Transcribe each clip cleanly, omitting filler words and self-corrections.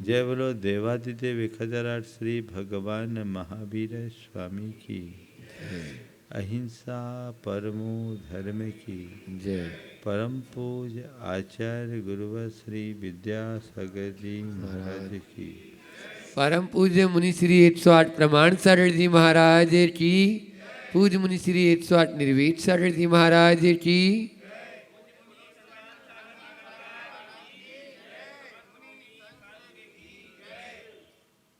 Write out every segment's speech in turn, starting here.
जय बोलो देवादिदेव 1008 श्री भगवान महावीर स्वामी की। अहिंसा परमो धर्म की जय। परम पूज आचार्य गुरुवर श्री विद्यासागर जी महाराज की। परम पूज्य मुनि श्री 108 प्रमाण सागर जी महाराज की। पूज्य मुनि श्री 108 निर्वेद सागर जी महाराज की।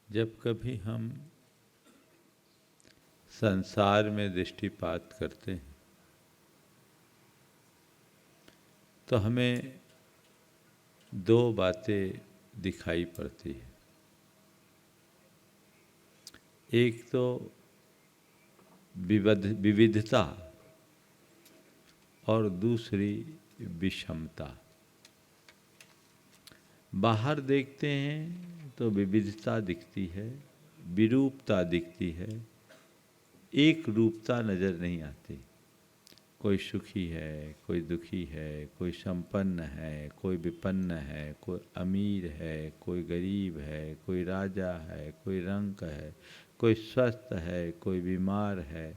जब कभी हम संसार में दृष्टिपात करते हैं तो हमें दो बातें दिखाई पड़ती है। एक तो विविधता और दूसरी विषमता। बाहर देखते हैं तो विविधता दिखती है, विरूपता दिखती है, एक रूपता नजर नहीं आती। कोई सुखी है, कोई दुखी है, कोई संपन्न है, कोई विपन्न है, कोई अमीर है, कोई गरीब है, कोई राजा है, कोई रंक है, कोई स्वस्थ है, कोई बीमार है,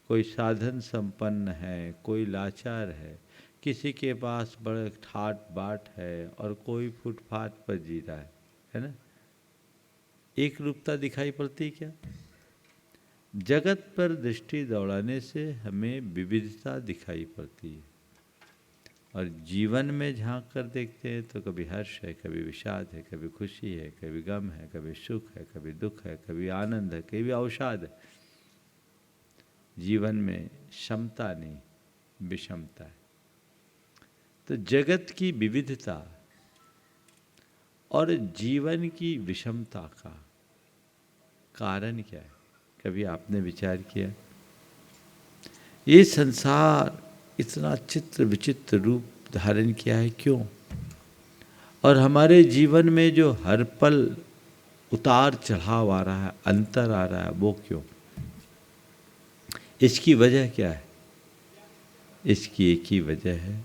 कोई साधन संपन्न है, कोई लाचार है, किसी के पास बड़े ठाट बाट है और कोई फुटपाथ पर जी रहा है ना। एक रूपता दिखाई पड़ती क्या? जगत पर दृष्टि दौड़ाने से हमें विविधता दिखाई पड़ती है और जीवन में झांक कर देखते हैं तो कभी हर्ष है, कभी विषाद है, कभी खुशी है, कभी गम है, कभी सुख है, कभी दुख है, कभी आनंद है, कभी अवसाद है। जीवन में समता नहीं, विषमता है। तो जगत की विविधता और जीवन की विषमता का कारण क्या है? कभी आपने विचार किया? ये संसार इतना चित्र विचित्र रूप धारण किया है क्यों? और हमारे जीवन में जो हर पल उतार चढ़ाव आ रहा है, अंतर आ रहा है, वो क्यों? इसकी वजह क्या है? इसकी एक ही वजह है,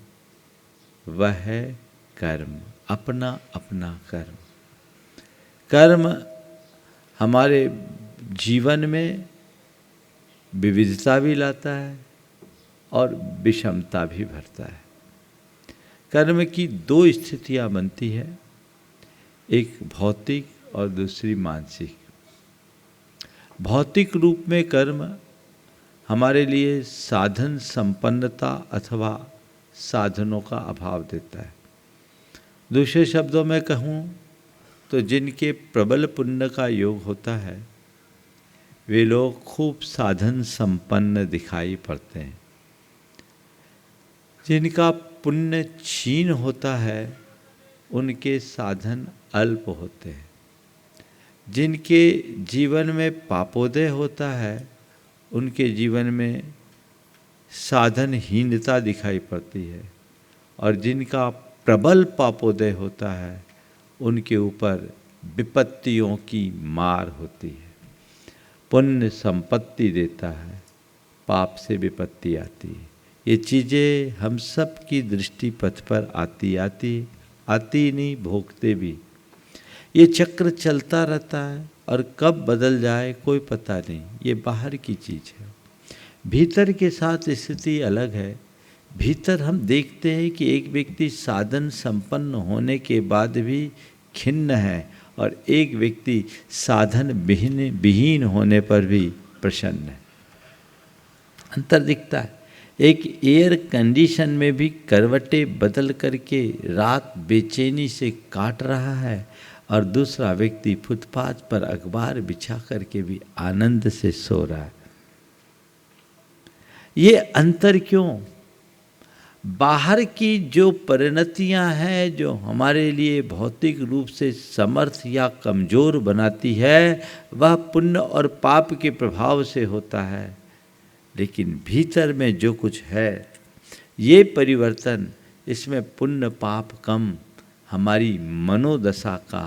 वह है कर्म। अपना अपना कर्म। कर्म हमारे जीवन में विविधता भी लाता है और विषमता भी भरता है। कर्म की दो स्थितियां बनती है, एक भौतिक और दूसरी मानसिक। भौतिक रूप में कर्म हमारे लिए साधन संपन्नता अथवा साधनों का अभाव देता है। दूसरे शब्दों में कहूँ तो जिनके प्रबल पुण्य का योग होता है वे लोग खूब साधन संपन्न दिखाई पड़ते हैं। जिनका पुण्य क्षीण होता है उनके साधन अल्प होते हैं। जिनके जीवन में पापोदय होता है उनके जीवन में साधनहीनता दिखाई पड़ती है और जिनका प्रबल पापोदय होता है उनके ऊपर विपत्तियों की मार होती है। पुण्य संपत्ति देता है, पाप से विपत्ति आती है। ये चीज़ें हम सब की दृष्टि पथ पर आती नहीं, भोगते भी। ये चक्र चलता रहता है और कब बदल जाए कोई पता नहीं। ये बाहर की चीज़ है। भीतर के साथ स्थिति अलग है। भीतर हम देखते हैं कि एक व्यक्ति साधन संपन्न होने के बाद भी खिन्न है और एक व्यक्ति साधन विहीन होने पर भी प्रसन्न है। अंतर दिखता है। एक एयर कंडीशन में भी करवटें बदल करके रात बेचैनी से काट रहा है और दूसरा व्यक्ति फुटपाथ पर अखबार बिछा करके भी आनंद से सो रहा है। ये अंतर क्यों? बाहर की जो परिणतियां हैं जो हमारे लिए भौतिक रूप से समर्थ या कमजोर बनाती है वह पुण्य और पाप के प्रभाव से होता है। लेकिन भीतर में जो कुछ है ये परिवर्तन, इसमें पुण्य पाप कम, हमारी मनोदशा का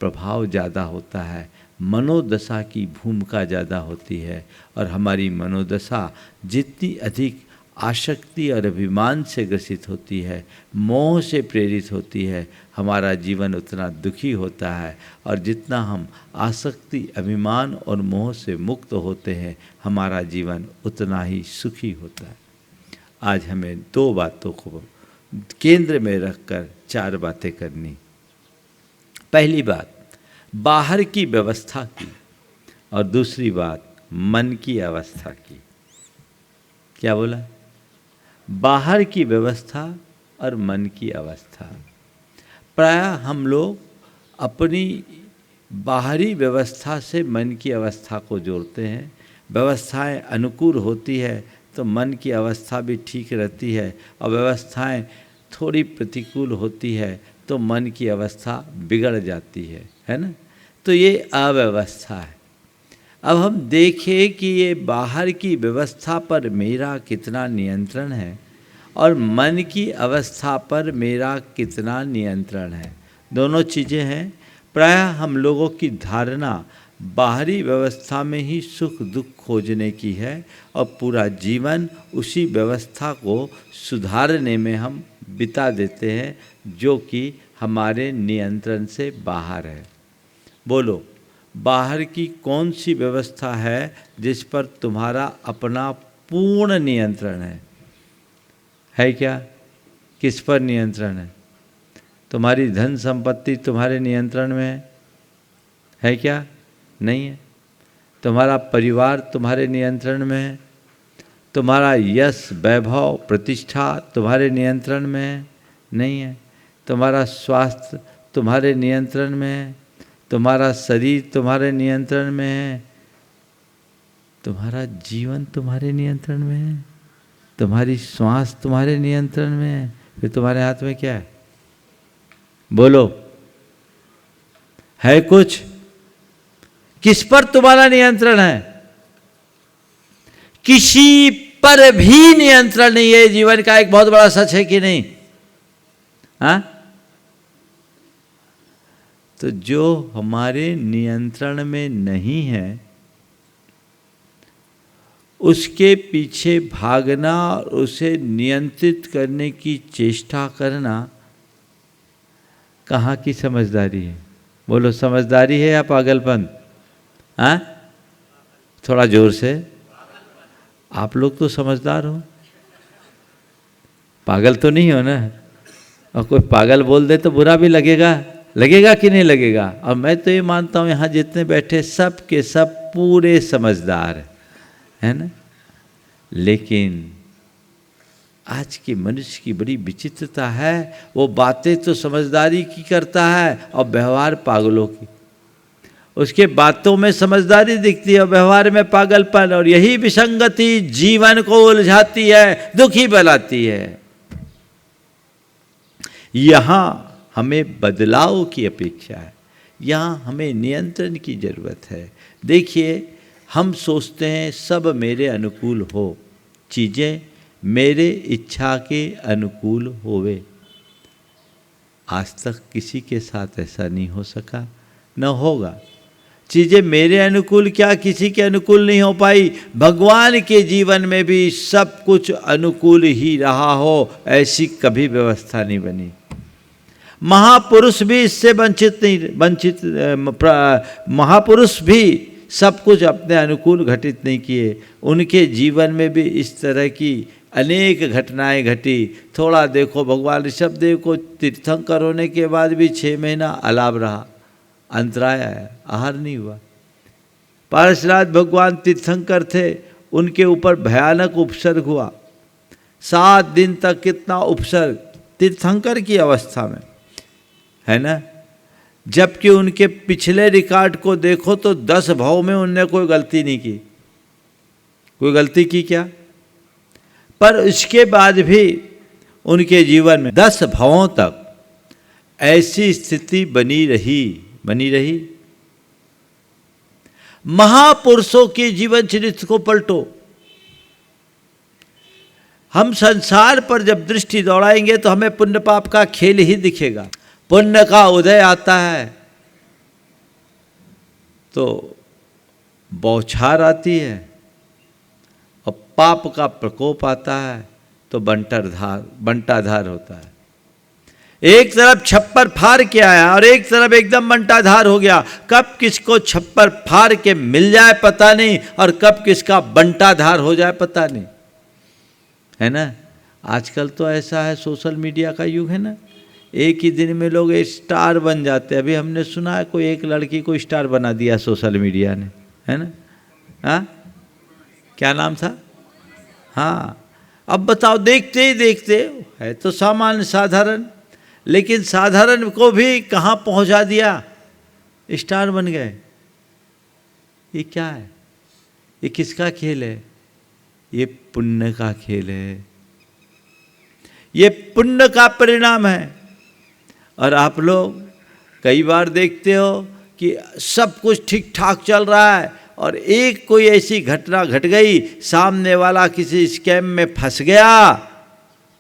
प्रभाव ज़्यादा होता है। मनोदशा की भूमिका ज़्यादा होती है और हमारी मनोदशा जितनी अधिक आसक्ति और अभिमान से ग्रसित होती है, मोह से प्रेरित होती है, हमारा जीवन उतना दुखी होता है। और जितना हम आसक्ति, अभिमान और मोह से मुक्त होते हैं, हमारा जीवन उतना ही सुखी होता है। आज हमें 2 बातों को केंद्र में रखकर 4 बातें करनी। पहली बात बाहर की व्यवस्था की, और दूसरी बात मन की अवस्था की। क्या बोला? बाहर की व्यवस्था और मन की अवस्था। प्रायः हम लोग अपनी बाहरी व्यवस्था से मन की अवस्था को जोड़ते हैं। व्यवस्थाएं अनुकूल होती है तो मन की अवस्था भी ठीक रहती है, और व्यवस्थाएं थोड़ी प्रतिकूल होती है तो मन की अवस्था बिगड़ जाती है ना। तो ये अव्यवस्था है। अब हम देखें कि ये बाहर की व्यवस्था पर मेरा कितना नियंत्रण है और मन की अवस्था पर मेरा कितना नियंत्रण है। दोनों चीज़ें हैं। प्रायः हम लोगों की धारणा बाहरी व्यवस्था में ही सुख दुख खोजने की है, और पूरा जीवन उसी व्यवस्था को सुधारने में हम बिता देते हैं, जो कि हमारे नियंत्रण से बाहर है। बोलो, बाहर की कौन सी व्यवस्था है जिस पर तुम्हारा अपना पूर्ण नियंत्रण है क्या? किस पर नियंत्रण है? तुम्हारी धन संपत्ति तुम्हारे नियंत्रण में है क्या? नहीं है। तुम्हारा परिवार तुम्हारे नियंत्रण में है? तुम्हारा यश, वैभव, प्रतिष्ठा तुम्हारे नियंत्रण में है? नहीं है। तुम्हारा स्वास्थ्य तुम्हारे नियंत्रण में है? तुम्हारा शरीर तुम्हारे नियंत्रण में है? तुम्हारा जीवन तुम्हारे नियंत्रण में है? तुम्हारी श्वास तुम्हारे नियंत्रण में है? फिर तुम्हारे हाथ में क्या है? बोलो, है कुछ? किस पर तुम्हारा नियंत्रण है? किसी पर भी नियंत्रण नहीं है। जीवन का एक बहुत बड़ा सच है कि नहीं? हाँ? तो जो हमारे नियंत्रण में नहीं है उसके पीछे भागना और उसे नियंत्रित करने की चेष्टा करना कहाँ की समझदारी है? बोलो, समझदारी है या पागलपन? हाँ, थोड़ा जोर से। आप लोग तो समझदार हो, पागल तो नहीं हो ना। और कोई पागल बोल दे तो बुरा भी लगेगा कि नहीं लगेगा? और मैं तो ये मानता हूँ यहाँ जितने बैठे सब के सब पूरे समझदार है ना। लेकिन आज के मनुष्य की बड़ी विचित्रता है, वो बातें तो समझदारी की करता है और व्यवहार पागलों की। उसके बातों में समझदारी दिखती है और व्यवहार में पागलपन, और यही विसंगति जीवन को उलझाती है, दुखी बनाती है। यहाँ हमें बदलाव की अपेक्षा है, यहाँ हमें नियंत्रण की जरूरत है। देखिए, हम सोचते हैं सब मेरे अनुकूल हो, चीज़ें मेरे इच्छा के अनुकूल होवे। आज तक किसी के साथ ऐसा नहीं हो सका, न होगा। चीज़ें मेरे अनुकूल क्या किसी के अनुकूल नहीं हो पाई। भगवान के जीवन में भी सब कुछ अनुकूल ही रहा हो, ऐसी कभी व्यवस्था नहीं बनी। महापुरुष भी इससे महापुरुष भी सब कुछ अपने अनुकूल घटित नहीं किए। उनके जीवन में भी इस तरह की अनेक घटनाएं घटी। थोड़ा देखो, भगवान ऋषभदेव को तीर्थंकर होने के बाद भी 6 महीना अलाभ रहा, अंतराय आया, आहार नहीं हुआ। पार्श्वनाथ भगवान तीर्थंकर थे, उनके ऊपर भयानक उपसर्ग हुआ। 7 दिन तक कितना उपसर्ग तीर्थंकर की अवस्था में, है ना। जबकि उनके पिछले रिकॉर्ड को देखो तो 10 भाव में उनने कोई गलती नहीं की। कोई गलती की क्या? पर इसके बाद भी उनके जीवन में 10 भावों तक ऐसी स्थिति बनी रही। महापुरुषों के जीवन चरित्र को पलटो। हम संसार पर जब दृष्टि दौड़ाएंगे तो हमें पुण्य पाप का खेल ही दिखेगा। पुण्य का उदय आता है तो बौछार आती है, और पाप का प्रकोप आता है तो बंटाधार होता है। एक तरफ छप्पर फाड़ के आया और एक तरफ एकदम बंटाधार हो गया। कब किसको छप्पर फाड़ के मिल जाए पता नहीं, और कब किसका बंटाधार हो जाए पता नहीं, है ना। आजकल तो ऐसा है, सोशल मीडिया का युग है ना, एक ही दिन में लोग स्टार बन जाते हैं। अभी हमने सुना है कोई एक लड़की को स्टार बना दिया सोशल मीडिया ने, है ना। हाँ, क्या नाम था? हाँ, अब बताओ, देखते ही देखते, है तो सामान्य साधारण, लेकिन साधारण को भी कहाँ पहुँचा दिया, स्टार बन गए। ये क्या है? ये किसका खेल है? ये पुण्य का खेल है, ये पुण्य का परिणाम है। और आप लोग कई बार देखते हो कि सब कुछ ठीक ठाक चल रहा है और एक कोई ऐसी घटना घट गई, सामने वाला किसी स्कैम में फंस गया,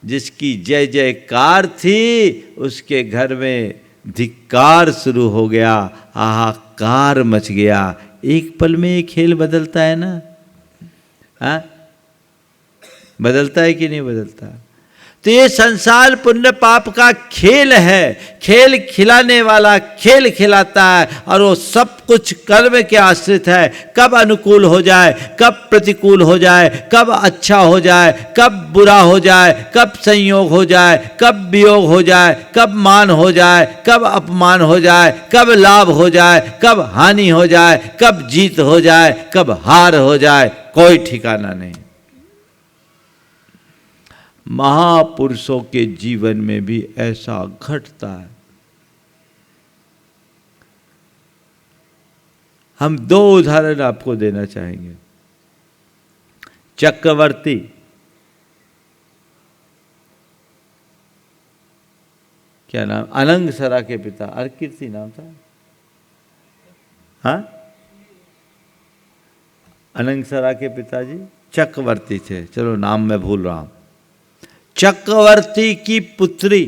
जिसकी जय जयकार थी, उसके घर में धिक्कार शुरू हो गया, हाहाकार मच गया। एक पल में ये खेल बदलता है ना। हाँ, बदलता है कि नहीं बदलता? तो ये संसार पुण्य पाप का खेल है। खेल खिलाने वाला खेल खिलाता है, और वो सब कुछ कर्म के आश्रित है। कब अनुकूल हो जाए, कब प्रतिकूल हो जाए, कब अच्छा हो जाए, कब बुरा हो जाए, कब संयोग हो जाए, कब वियोग हो जाए, कब मान हो जाए, कब अपमान हो जाए, कब लाभ हो जाए, कब हानि हो जाए, कब जीत हो जाए, कब हार हो जाए, कोई ठिकाना नहीं। महापुरुषों के जीवन में भी ऐसा घटता है। हम दो उदाहरण आपको देना चाहेंगे। चक्रवर्ती, क्या नाम, अनंगसरा के पिता, अर्कीर्ति नाम था। हाँ, अनंगसरा के पिताजी चक्रवर्ती थे। चलो नाम मैं भूल रहा हूं। चक्रवर्ती की पुत्री,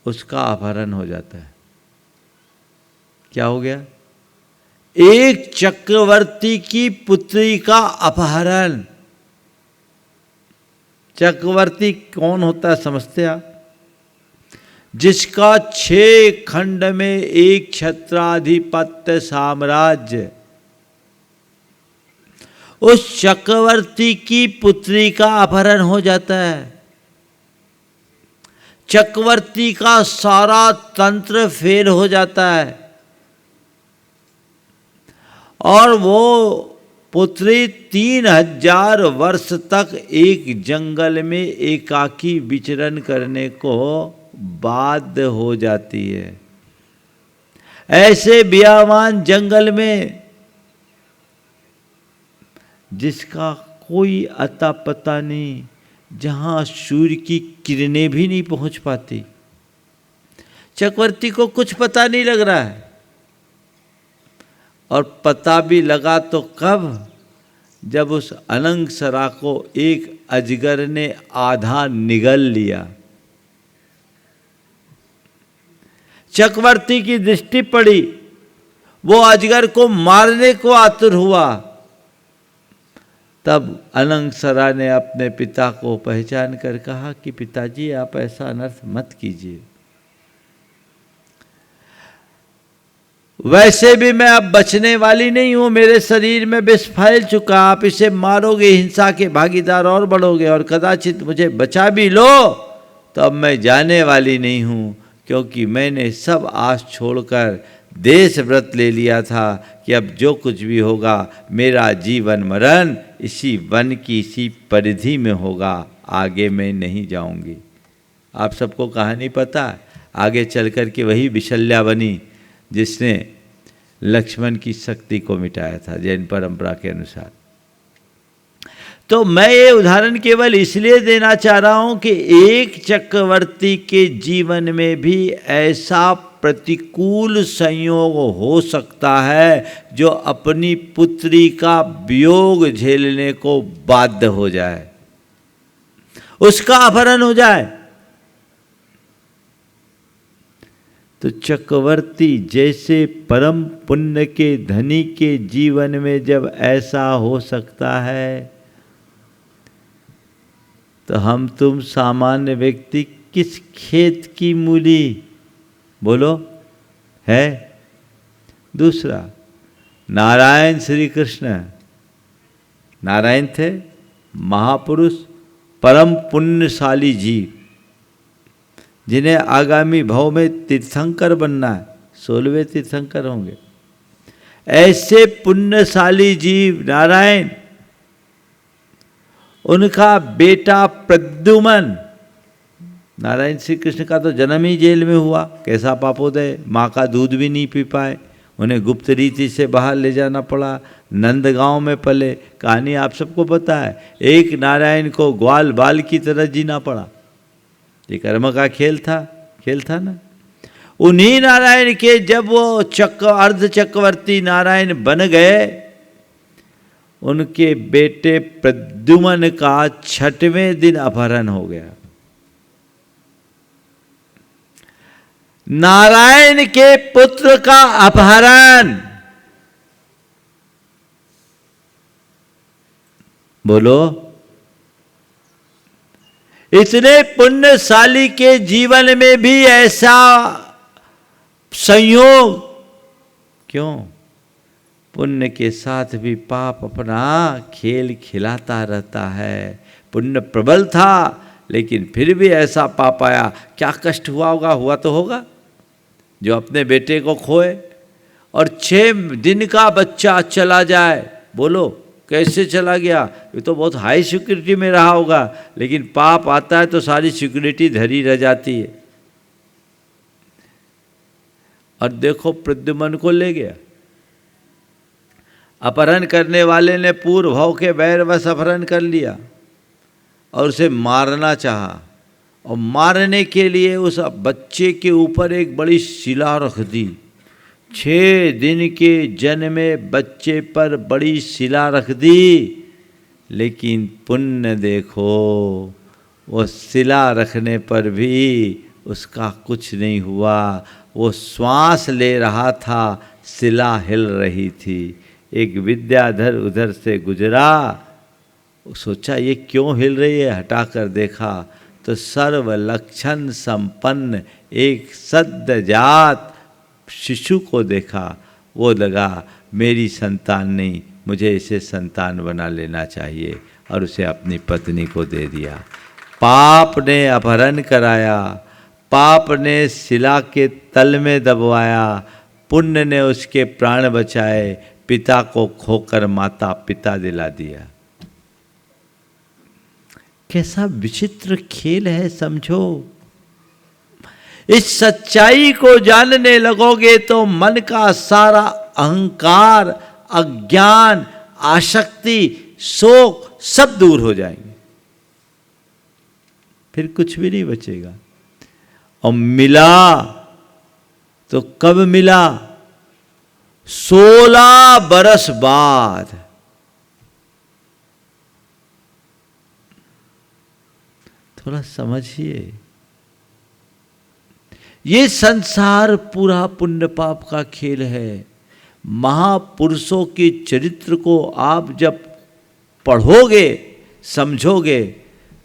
उसका अपहरण हो जाता है। क्या हो गया? एक चक्रवर्ती की पुत्री का अपहरण। चक्रवर्ती कौन होता है समझते आप? जिसका 6 खंड में एक छत्राधिपत्य साम्राज्य। उस चक्रवर्ती की पुत्री का अपहरण हो जाता है। चक्रवर्ती का सारा तंत्र फेल हो जाता है, और वो पुत्री 3000 वर्ष तक एक जंगल में एकाकी विचरण करने को बाध्य हो जाती है। ऐसे बियावान जंगल में जिसका कोई अता पता नहीं, जहां सूर्य की किरणें भी नहीं पहुंच पाती। चक्रवर्ती को कुछ पता नहीं लग रहा है, और पता भी लगा तो कब, जब उस अनंगसरा को एक अजगर ने आधा निगल लिया। चक्रवर्ती की दृष्टि पड़ी, वो अजगर को मारने को आतुर हुआ। तब अनंगसरा ने अपने पिता को पहचान कर कहा कि पिताजी, आप ऐसा अनर्थ मत कीजिए। वैसे भी मैं अब बचने वाली नहीं हूं, मेरे शरीर में विष फैल चुका, आप इसे मारोगे, हिंसा के भागीदार और बढ़ोगे, और कदाचित मुझे बचा भी लो तो अब मैं जाने वाली नहीं हूं, क्योंकि मैंने सब आस छोड़कर देश व्रत ले लिया था कि अब जो कुछ भी होगा, मेरा जीवन मरण इसी वन की इसी परिधि में होगा, आगे मैं नहीं जाऊंगी। आप सबको कहानी पता है, आगे चलकर के वही विशल्या बनी जिसने लक्ष्मण की शक्ति को मिटाया था जैन परंपरा के अनुसार। तो मैं ये उदाहरण केवल इसलिए देना चाह रहा हूं कि एक चक्रवर्ती के जीवन में भी ऐसा प्रतिकूल संयोग हो सकता है जो अपनी पुत्री का वियोग झेलने को बाध्य हो जाए, उसका अपहरण हो जाए। तो चक्रवर्ती जैसे परम पुण्य के धनी के जीवन में जब ऐसा हो सकता है, तो हम तुम सामान्य व्यक्ति किस खेत की मूली बोलो है। दूसरा, नारायण श्री कृष्ण, नारायण थे महापुरुष, परम पुण्यशाली जीव, जिन्हें आगामी भाव में तीर्थंकर बनना है, 16वें तीर्थंकर होंगे। ऐसे पुण्यशाली जीव नारायण, उनका बेटा प्रद्युमन, नारायण श्री कृष्ण का तो जन्म ही जेल में हुआ, कैसा पापोदय, माँ का दूध भी नहीं पी पाए, उन्हें गुप्त रीति से बाहर ले जाना पड़ा, नंदगांव में पले, कहानी आप सबको पता है। एक नारायण को ग्वाल बाल की तरह जीना पड़ा, ये कर्म का खेल था ना। उन्हीं नारायण के जब वो अर्ध चक्रवर्ती नारायण बन गए, उनके बेटे प्रद्युमन का 6वें दिन अपहरण हो गया। नारायण के पुत्र का अपहरण, बोलो, इतने पुण्यशाली के जीवन में भी ऐसा संयोग क्यों? पुण्य के साथ भी पाप अपना खेल खिलाता रहता है। पुण्य प्रबल था, लेकिन फिर भी ऐसा पाप आया। क्या कष्ट हुआ तो होगा, जो अपने बेटे को खोए और 6 दिन का बच्चा चला जाए। बोलो कैसे चला गया? ये तो बहुत हाई सिक्योरिटी में रहा होगा, लेकिन पाप आता है तो सारी सिक्योरिटी धरी रह जाती है। और देखो प्रद्युमन को ले गया, अपहरण करने वाले ने पूर्व भाव के वैरवश अपहरण कर लिया और उसे मारना चाहा, और मारने के लिए उस बच्चे के ऊपर एक बड़ी शिला रख दी। 6 दिन के जन्मे बच्चे पर बड़ी शिला रख दी, लेकिन पुण्य देखो, वो शिला रखने पर भी उसका कुछ नहीं हुआ। वो श्वास ले रहा था, शिला हिल रही थी। एक विद्याधर उधर से गुजरा, सोचा ये क्यों हिल रही है, हटाकर देखा तो सर्व लक्षण संपन्न एक सद्यजात शिशु को देखा। वो लगा मेरी संतान नहीं, मुझे इसे संतान बना लेना चाहिए, और उसे अपनी पत्नी को दे दिया। पाप ने अपहरण कराया, पाप ने शिला के तल में दबवाया, पुण्य ने उसके प्राण बचाए, पिता को खोकर माता पिता दिला दिया। कैसा विचित्र खेल है, समझो। इस सच्चाई को जानने लगोगे तो मन का सारा अहंकार, अज्ञान, आसक्ति, शोक सब दूर हो जाएंगे, फिर कुछ भी नहीं बचेगा। और मिला तो कब मिला? 16 बरस बाद। थोड़ा समझिए, ये संसार पूरा पुण्य पाप का खेल है। महापुरुषों के चरित्र को आप जब पढ़ोगे, समझोगे,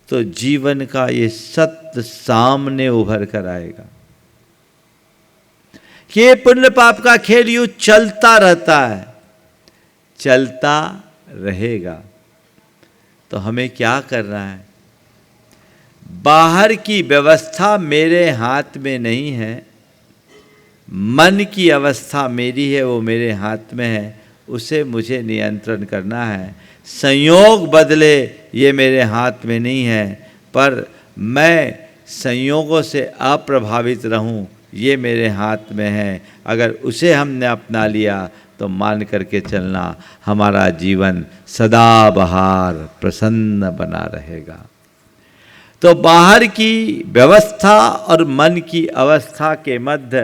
तो जीवन का ये सत्य सामने उभर कर आएगा कि ये पुण्य पाप का खेल यूं चलता रहता है, चलता रहेगा। तो हमें क्या करना है? बाहर की व्यवस्था मेरे हाथ में नहीं है, मन की अवस्था मेरी है, वो मेरे हाथ में है, उसे मुझे नियंत्रण करना है। संयोग बदले ये मेरे हाथ में नहीं है, पर मैं संयोगों से अप्रभावित रहूं, ये मेरे हाथ में है। अगर उसे हमने अपना लिया तो मान करके चलना, हमारा जीवन सदा बहार प्रसन्न बना रहेगा। तो बाहर की व्यवस्था और मन की अवस्था के मध्य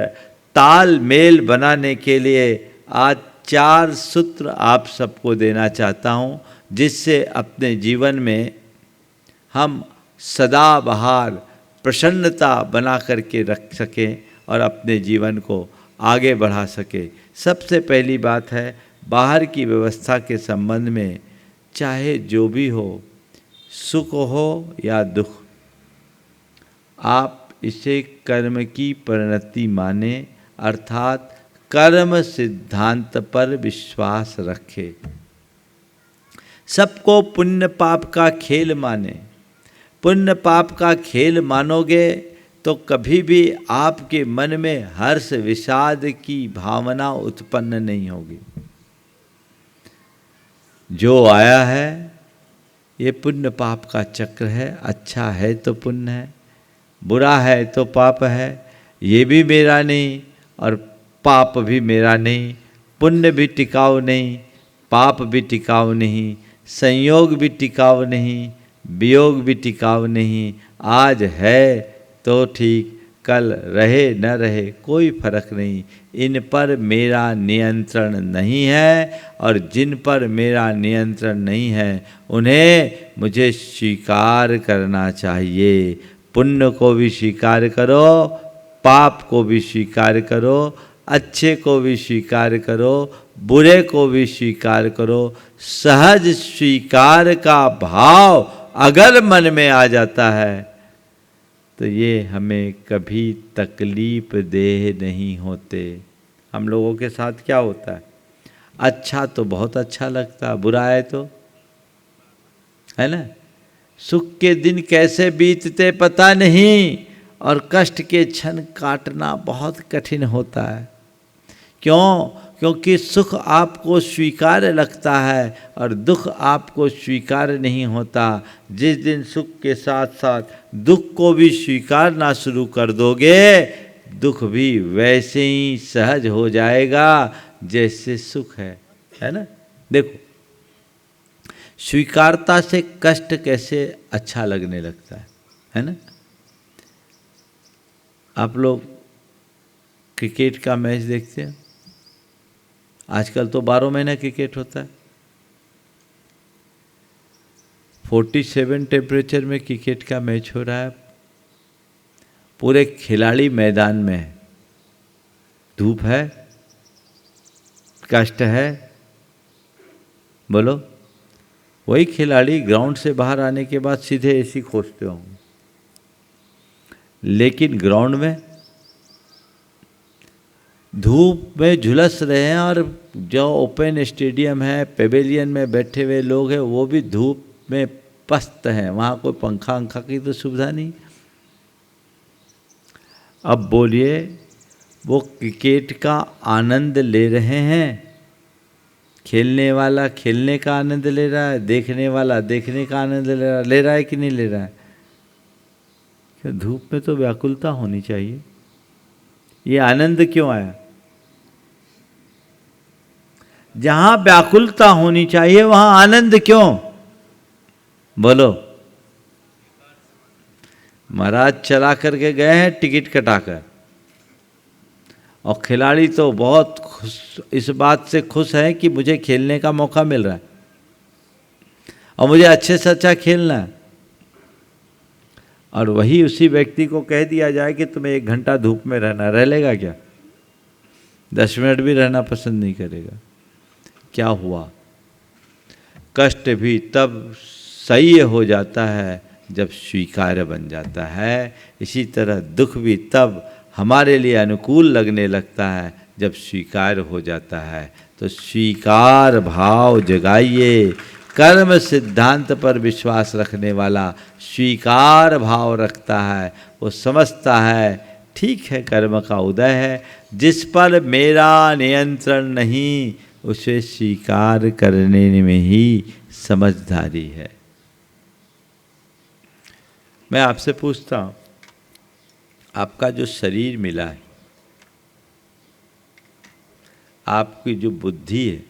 तालमेल बनाने के लिए आज 4 सूत्र आप सबको देना चाहता हूँ, जिससे अपने जीवन में हम सदा बहार प्रसन्नता बना करके रख सकें और अपने जीवन को आगे बढ़ा सके। सबसे पहली बात है, बाहर की व्यवस्था के संबंध में चाहे जो भी हो, सुख हो या दुख, आप इसे कर्म की परिणति माने, अर्थात कर्म सिद्धांत पर विश्वास रखे। सबको पुण्य पाप का खेल माने। पुण्य पाप का खेल मानोगे तो कभी भी आपके मन में हर्ष विषाद की भावना उत्पन्न नहीं होगी। जो आया है ये पुण्य पाप का चक्र है। अच्छा है तो पुण्य है, बुरा है तो पाप है। ये भी मेरा नहीं और पाप भी मेरा नहीं। पुण्य भी टिकाऊ नहीं, पाप भी टिकाऊ नहीं, संयोग भी टिकाऊ नहीं, वियोग भी टिकाऊ नहीं। आज है तो ठीक, कल रहे न रहे कोई फर्क नहीं। इन पर मेरा नियंत्रण नहीं है, और जिन पर मेरा नियंत्रण नहीं है उन्हें मुझे स्वीकार करना चाहिए। पुण्य को भी स्वीकार करो, पाप को भी स्वीकार करो, अच्छे को भी स्वीकार करो, बुरे को भी स्वीकार करो। सहज स्वीकार का भाव अगर मन में आ जाता है तो ये हमें कभी तकलीफ देह नहीं होते। हम लोगों के साथ क्या होता है, अच्छा तो बहुत अच्छा लगता, बुरा है तो, है ना। सुख के दिन कैसे बीतते पता नहीं, और कष्ट के क्षण काटना बहुत कठिन होता है। क्यों? क्योंकि सुख आपको स्वीकार लगता है और दुख आपको स्वीकार नहीं होता। जिस दिन सुख के साथ साथ दुख को भी स्वीकारना शुरू कर दोगे, दुख भी वैसे ही सहज हो जाएगा जैसे सुख है ना। देखो, स्वीकारता से कष्ट कैसे अच्छा लगने लगता है ना। आप लोग क्रिकेट का मैच देखते हैं, आजकल तो 12 महीना क्रिकेट होता है। 47 टेम्परेचर में क्रिकेट का मैच हो रहा है। पूरे खिलाड़ी मैदान में है, धूप है, कष्ट है, बोलो। वही खिलाड़ी ग्राउंड से बाहर आने के बाद सीधे एसी खोजते होंगे, लेकिन ग्राउंड में धूप में झुलस रहे हैं, और जो ओपन स्टेडियम है, पेवेलियन में बैठे हुए लोग हैं, वो भी धूप में पस्त हैं। वहाँ कोई पंखा अंखा की तो सुविधा नहीं। अब बोलिए, वो क्रिकेट का आनंद ले रहे हैं, खेलने वाला खेलने का आनंद ले रहा है, देखने वाला देखने का आनंद ले रहा है कि नहीं ले रहा है। क्यों? धूप में तो व्याकुलता होनी चाहिए। ये आनंद क्यों आया? जहां व्याकुलता होनी चाहिए वहां आनंद क्यों? बोलो। महाराज चला करके गए हैं टिकट कटाकर, और खिलाड़ी तो बहुत खुश, इस बात से खुश है कि मुझे खेलने का मौका मिल रहा है और मुझे अच्छे से अच्छा खेलना है। और वही उसी व्यक्ति को कह दिया जाए कि तुम्हें 1 घंटा धूप में रहना, रह लेगा क्या? 10 मिनट भी रहना पसंद नहीं करेगा। क्या हुआ? कष्ट भी तब सही हो जाता है जब स्वीकार्य बन जाता है। इसी तरह दुख भी तब हमारे लिए अनुकूल लगने लगता है जब स्वीकार हो जाता है। तो स्वीकार भाव जगाइए। कर्म सिद्धांत पर विश्वास रखने वाला स्वीकार भाव रखता है। वो समझता है ठीक है, कर्म का उदय है, जिस पर मेरा नियंत्रण नहीं उसे स्वीकार करने में ही समझदारी है। मैं आपसे पूछता हूँ, आपका जो शरीर मिला है, आपकी जो बुद्धि है,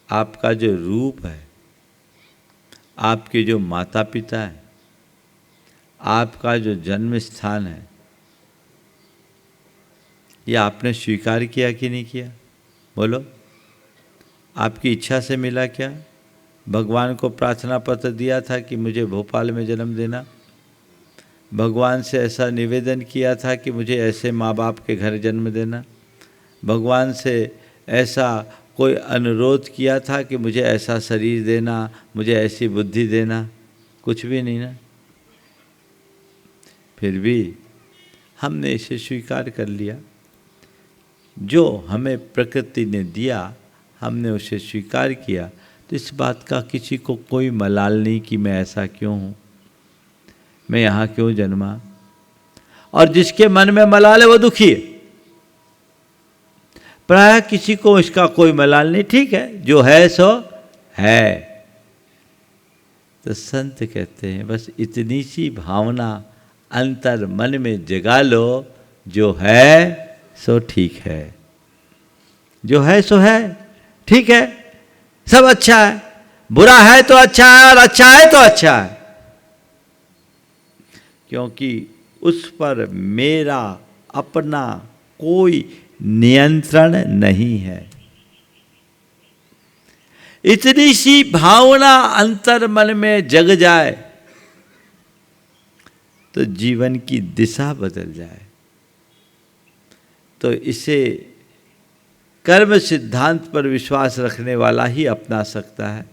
आपका जो रूप है, आपके जो माता पिता है, आपका जो जन्म स्थान है, ये आपने स्वीकार किया कि नहीं किया? बोलो। आपकी इच्छा से मिला क्या? भगवान को प्रार्थना पत्र दिया था कि मुझे भोपाल में जन्म देना, भगवान से ऐसा निवेदन किया था कि मुझे ऐसे माँ बाप के घर जन्म देना, भगवान से ऐसा कोई अनुरोध किया था कि मुझे ऐसा शरीर देना, मुझे ऐसी बुद्धि देना? कुछ भी नहीं ना। फिर भी हमने इसे स्वीकार कर लिया। जो हमें प्रकृति ने दिया हमने उसे स्वीकार किया, तो इस बात का किसी को कोई मलाल नहीं कि मैं ऐसा क्यों हूँ, मैं यहाँ क्यों जन्मा। और जिसके मन में मलाल है वो दुखी है। प्रायः किसी को इसका कोई मलाल नहीं, ठीक है जो है सो है। तो संत कहते हैं बस इतनी सी भावना अंतर मन में जगा लो, जो है सो ठीक है, जो है सो है, ठीक है, सब अच्छा है, बुरा है तो अच्छा है और अच्छा है तो अच्छा है, क्योंकि उस पर मेरा अपना कोई नियंत्रण नहीं है। इतनी सी भावना अंतर मन में जग जाए तो जीवन की दिशा बदल जाए। तो इसे कर्म सिद्धांत पर विश्वास रखने वाला ही अपना सकता है।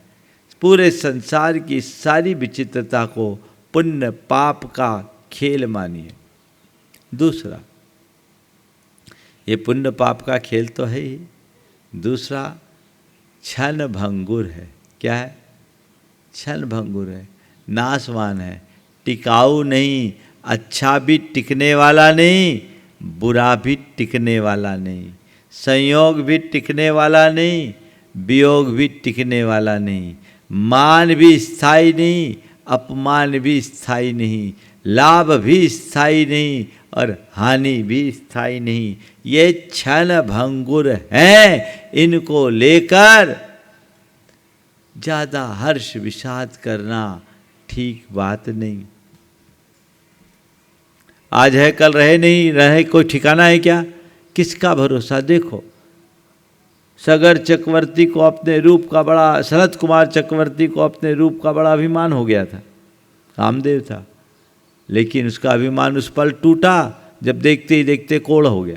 पूरे संसार की सारी विचित्रता को पुण्य पाप का खेल मानिए। दूसरा, ये पुण्य पाप का खेल तो है ही, दूसरा क्षण भंगुर है। क्या है? क्षण भंगुर है, नाशवान है, टिकाऊ नहीं, अच्छा भी टिकने वाला नहीं, बुरा भी टिकने वाला नहीं, संयोग भी टिकने वाला नहीं, वियोग भी टिकने वाला नहीं, मान भी स्थायी नहीं, अपमान भी स्थायी नहीं, लाभ भी स्थायी नहीं और हानि भी स्थायी नहीं। ये क्षण भंगुर हैं, इनको लेकर ज़्यादा हर्ष विषाद करना ठीक बात नहीं। आज है कल रहे नहीं रहे, कोई ठिकाना है क्या? किसका भरोसा? देखो सगर चक्रवर्ती को अपने रूप का बड़ा, शरद कुमार चक्रवर्ती को अपने रूप का बड़ा अभिमान हो गया था, कामदेव था, लेकिन उसका अभिमान उस पल टूटा जब देखते ही देखते कोढ़ हो गया।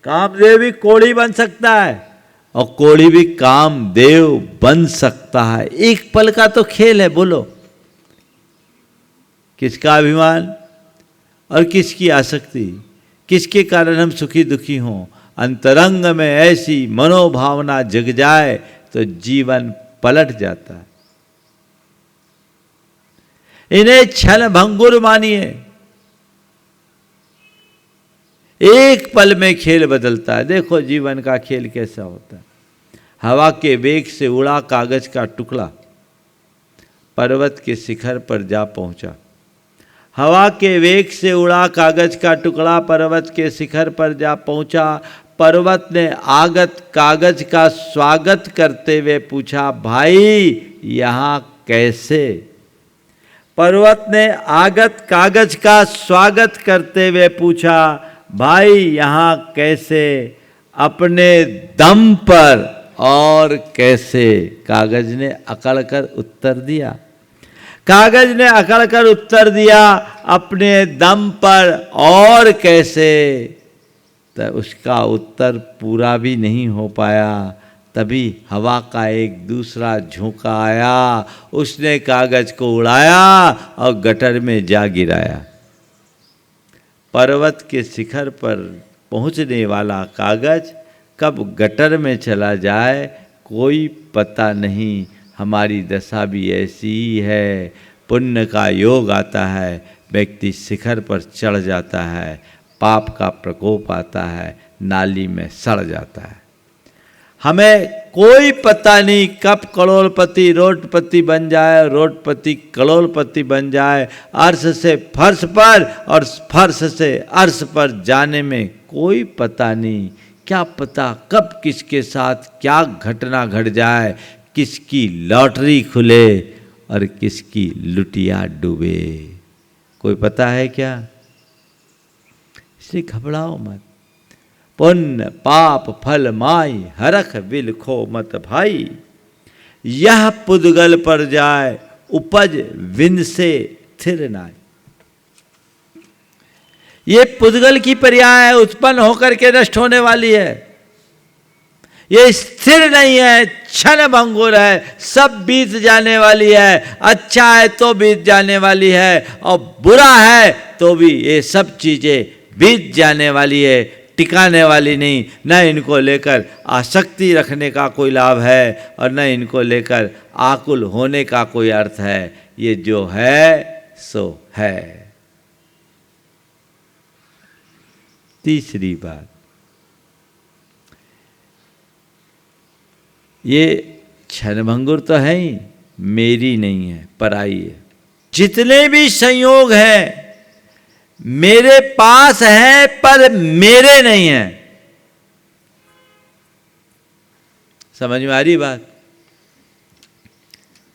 कामदेव भी कोढ़ी बन सकता है और कोढ़ी भी कामदेव बन सकता है। एक पल का तो खेल है। बोलो किसका अभिमान और किसकी आसक्ति, किसके कारण हम सुखी दुखी हों। अंतरंग में ऐसी मनोभावना जग जाए तो जीवन पलट जाता है। इन्हें क्षण भंगुर मानिए। एक पल में खेल बदलता है। देखो जीवन का खेल कैसा होता है। हवा के वेग से उड़ा कागज का टुकड़ा पर्वत के शिखर पर जा पहुंचा। हवा के वेग से उड़ा कागज का टुकड़ा पर्वत के शिखर पर जा पहुंचा। पर्वत ने आगत कागज का स्वागत करते हुए पूछा, भाई यहाँ कैसे? पर्वत ने आगत कागज का स्वागत करते हुए पूछा, भाई यहाँ कैसे? अपने दम पर और कैसे? कागज ने अकड़ कर उत्तर दिया। कागज ने अकड़ कर उत्तर दिया, अपने दम पर और कैसे? तो उसका उत्तर पूरा भी नहीं हो पाया। तभी हवा का एक दूसरा झोंका आया, उसने कागज को उड़ाया और गटर में जा गिराया। पर्वत के शिखर पर पहुंचने वाला कागज कब गटर में चला जाए कोई पता नहीं। हमारी दशा भी ऐसी ही है। पुण्य का योग आता है, व्यक्ति शिखर पर चढ़ जाता है, पाप का प्रकोप आता है, नाली में सड़ जाता है। हमें कोई पता नहीं कब करोड़पति रोडपति बन जाए, रोडपति करोड़पति बन जाए। अर्श से फर्श पर और फर्श से अर्श पर जाने में कोई पता नहीं। क्या पता कब किसके साथ क्या घटना घट जाए, किसकी लॉटरी खुले और किसकी लुटिया डूबे, कोई पता है क्या? इसलिए घबराओ मत। पुण्य पाप फल माई, हरख बिलखो मत भाई। यह पुद्गल पर जाए, उपज विन से थिर नाय। ये पुद्गल की पर्याय है, उत्पन्न होकर के नष्ट होने वाली है। ये स्थिर नहीं है, क्षण भंगुर है, सब बीत जाने वाली है। अच्छा है तो बीत जाने वाली है, और बुरा है तो भी ये सब चीजें बीत जाने वाली है, टिकाने वाली नहीं। न इनको लेकर आसक्ति रखने का कोई लाभ है और न इनको लेकर आकुल होने का कोई अर्थ है। ये जो है सो है। तीसरी बात, ये क्षणभंगुर तो है ही, मेरी नहीं है, पराई है। जितने भी संयोग हैं मेरे पास है पर मेरे नहीं है। समझ में आ रही बात?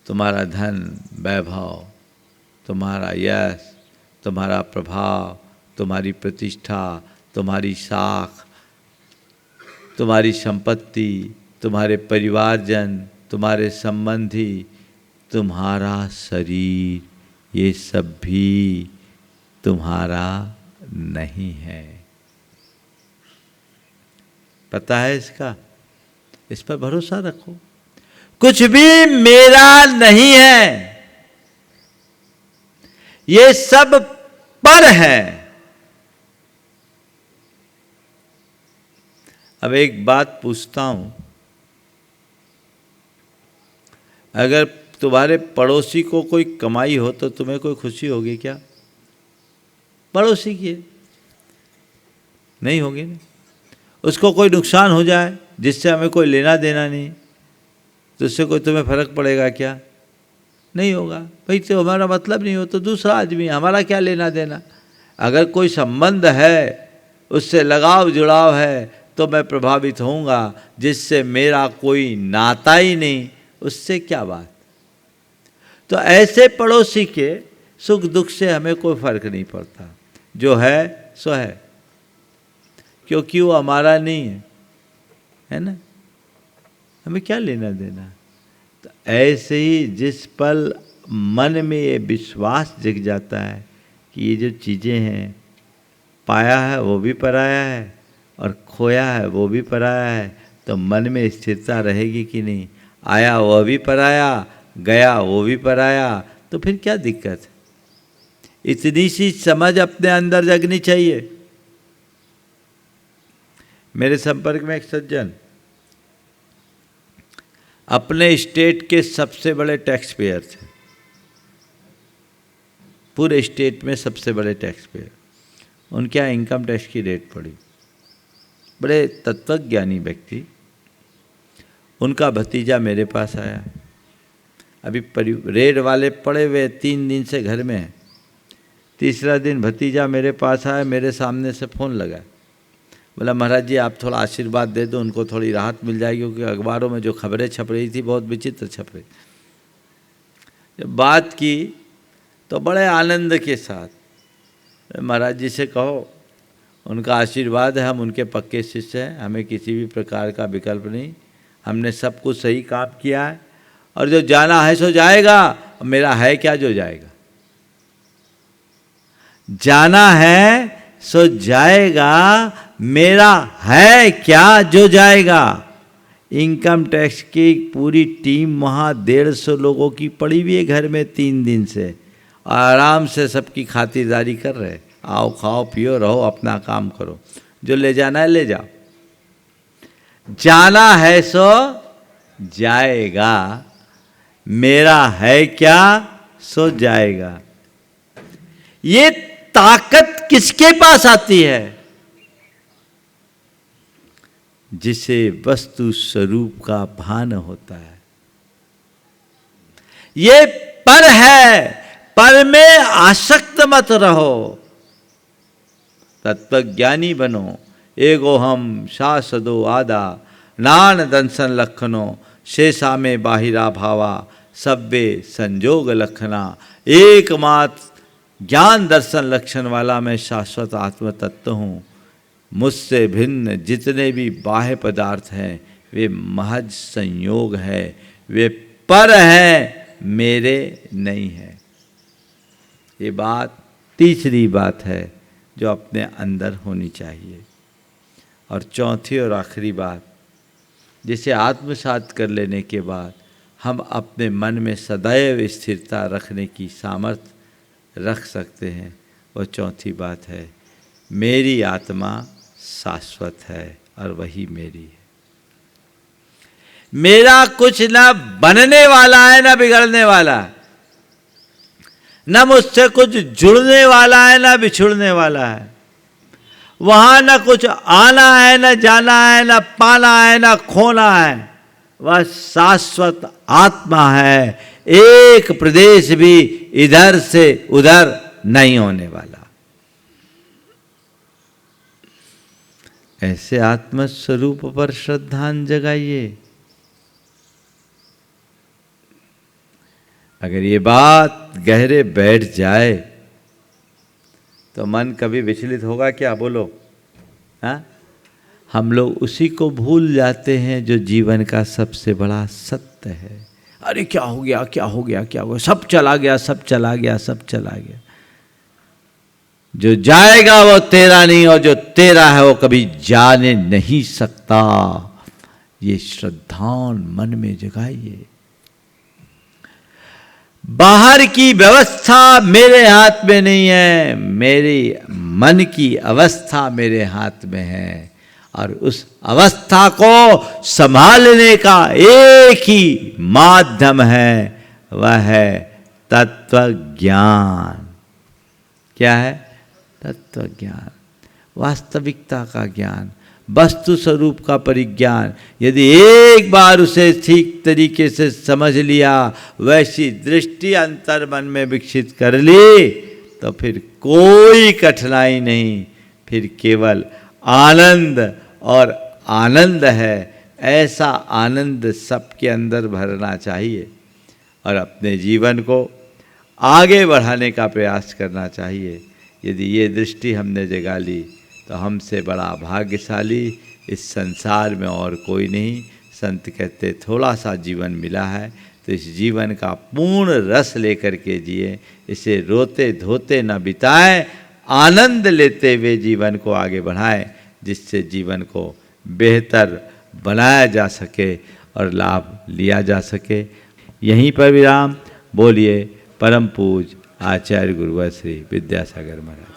तुम्हारा धन, वैभव, तुम्हारा यश, तुम्हारा प्रभाव, तुम्हारी प्रतिष्ठा, तुम्हारी साख, तुम्हारी संपत्ति, तुम्हारे परिवारजन, तुम्हारे संबंधी, तुम्हारा शरीर, ये सब भी तुम्हारा नहीं है। पता है इसका? इस पर भरोसा रखो। कुछ भी मेरा नहीं है, ये सब पर है। अब एक बात पूछता हूं, अगर तुम्हारे पड़ोसी को कोई कमाई हो तो तुम्हें कोई खुशी होगी क्या? पड़ोसी की है, नहीं होगी ना। उसको कोई नुकसान हो जाए जिससे हमें कोई लेना देना नहीं, तो उससे कोई तुम्हें फर्क पड़ेगा क्या? नहीं होगा। भाई तो हमारा मतलब नहीं हो तो दूसरा आदमी, हमारा क्या लेना देना। अगर कोई संबंध है, उससे लगाव जुड़ाव है, तो मैं प्रभावित होऊंगा। जिससे मेरा कोई नाता ही नहीं, उससे क्या बात। तो ऐसे पड़ोसी के सुख दुख से हमें कोई फर्क नहीं पड़ता। जो है सो है, क्योंकि वो हमारा नहीं है, है ना। हमें क्या लेना देना। तो ऐसे ही जिस पल मन में ये विश्वास जग जाता है कि ये जो चीज़ें हैं, पाया है वो भी पराया है और खोया है वो भी पराया है, तो मन में स्थिरता रहेगी कि नहीं। आया वो भी पराया, गया वो भी पराया, तो फिर क्या दिक्कत है। इतनी सी समझ अपने अंदर जगनी चाहिए। मेरे संपर्क में एक सज्जन, अपने स्टेट के सबसे बड़े टैक्स पेयर थे, पूरे स्टेट में सबसे बड़े टैक्स पेयर। उनके यहाँ इनकम टैक्स की रेट पड़ी। बड़े तत्वज्ञानी व्यक्ति। उनका भतीजा मेरे पास आया, अभी रेड वाले पड़े हुए 3 दिन से घर में हैं। तीसरा दिन भतीजा मेरे पास आया, मेरे सामने से फ़ोन लगा, बोला महाराज जी आप थोड़ा आशीर्वाद दे दो, उनको थोड़ी राहत मिल जाएगी, क्योंकि अखबारों में जो खबरें छप रही थी बहुत विचित्र छप रही। जब बात की तो बड़े आनंद के साथ, महाराज जी से कहो उनका आशीर्वाद है, हम उनके पक्के शिष्य हैं, हमें किसी भी प्रकार का विकल्प नहीं, हमने सब कुछ सही काम किया है, और जो जाना है सो जाएगा, मेरा है क्या जो जाएगा। जाना है सो जाएगा, मेरा है क्या जो जाएगा। इनकम टैक्स की पूरी टीम वहाँ 150 लोगों की पड़ी हुई है घर में 3 दिन से, आराम से सबकी खातिरदारी कर रहे। आओ खाओ पियो रहो, अपना काम करो, जो ले जाना है ले जाओ। जाना है सो जाएगा, मेरा है क्या सो जाएगा। ये ताकत किसके पास आती है? जिसे वस्तु स्वरूप का भान होता है। ये पर है, पर में आसक्त मत रहो, तत्वज्ञानी बनो। एगो हम शासदो आदा, नान दंसन लखनो, शेषा में बाहिरा भावा, सब्बे संजोग लखना। एकमात्र ज्ञान दर्शन लक्षण वाला मैं शाश्वत आत्म तत्व हूँ। मुझसे भिन्न जितने भी बाह्य पदार्थ हैं वे महज संयोग है, वे पर हैं, मेरे नहीं है। ये बात तीसरी बात है, जो अपने अंदर होनी चाहिए। और चौथी और आखिरी बात, जिसे आत्मसात कर लेने के बाद हम अपने मन में सदैव स्थिरता रखने की सामर्थ्य रख सकते हैं, वो चौथी बात है, मेरी आत्मा शाश्वत है और वही मेरी है। मेरा कुछ ना बनने वाला है ना बिगड़ने वाला, न मुझसे कुछ जुड़ने वाला है ना बिछुड़ने वाला है। वहां न कुछ आना है न जाना है, न पाना है न खोना है। वह शाश्वत आत्मा है, एक प्रदेश भी इधर से उधर नहीं होने वाला। ऐसे आत्म स्वरूप पर श्रद्धांजलि जगाइए। अगर ये बात गहरे बैठ जाए तो मन कभी विचलित होगा क्या? बोलो। हाँ, हम लोग उसी को भूल जाते हैं जो जीवन का सबसे बड़ा सत्य है। अरे क्या हो गया, क्या हो गया, क्या हो गया, सब चला गया, सब चला गया, सब चला गया। जो जाएगा वो तेरा नहीं, और जो तेरा है वो कभी जाने नहीं सकता। ये श्रद्धान मन में जगाइए। बाहर की व्यवस्था मेरे हाथ में नहीं है, मेरी मन की अवस्था मेरे हाथ में है। और उस अवस्था को संभालने का एक ही माध्यम है, वह है तत्व ज्ञान। क्या है? तत्व ज्ञान, वास्तविकता का ज्ञान, वस्तु स्वरूप का परिज्ञान। यदि एक बार उसे ठीक तरीके से समझ लिया, वैसी दृष्टि अंतर मन में विकसित कर ली, तो फिर कोई कठिनाई नहीं, फिर केवल आनंद और आनंद है। ऐसा आनंद सबके अंदर भरना चाहिए और अपने जीवन को आगे बढ़ाने का प्रयास करना चाहिए। यदि ये दृष्टि हमने जगा ली तो हमसे बड़ा भाग्यशाली इस संसार में और कोई नहीं। संत कहते थोड़ा सा जीवन मिला है तो इस जीवन का पूर्ण रस लेकर के जिए, इसे रोते धोते न बिताएं, आनंद लेते हुए जीवन को आगे बढ़ाएं, जिससे जीवन को बेहतर बनाया जा सके और लाभ लिया जा सके। यहीं पर विराम। बोलिए परम पूज्य आचार्य गुरुवर श्री विद्यासागर महाराज।